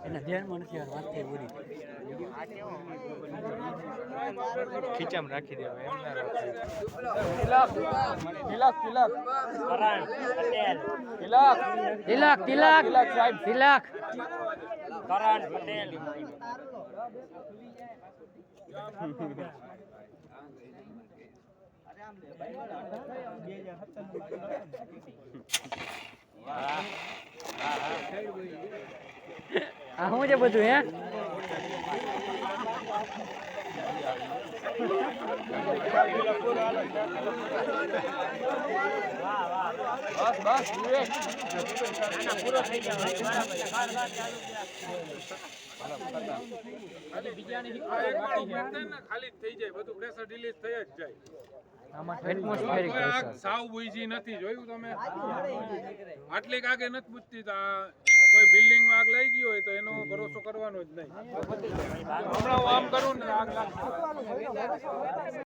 એના ધ્યાનમાં નથી યાર વાત થઈ પૂરી ખીચામાં રાખી દેવા એમ ના તિલક સાહેબ કરણ પટેલ આ શું છે બધું હે બસ પૂરો થઈ ગયો ખાલી થઈ જાય બધું પ્રેશર રિલીઝ થઈ જ જાય એટમોસ્ફેરિક આગ સાવ બુઈજી નથી જોયું તમે આટલી આગે નથી બુજતી કોઈ બિલ્ડિંગ માં આગ લાગી ગઈ હોય તો એનો ભરોસો કરવાનો જ નહીં હમણાં હું આમ કરું ને આગ લાગશે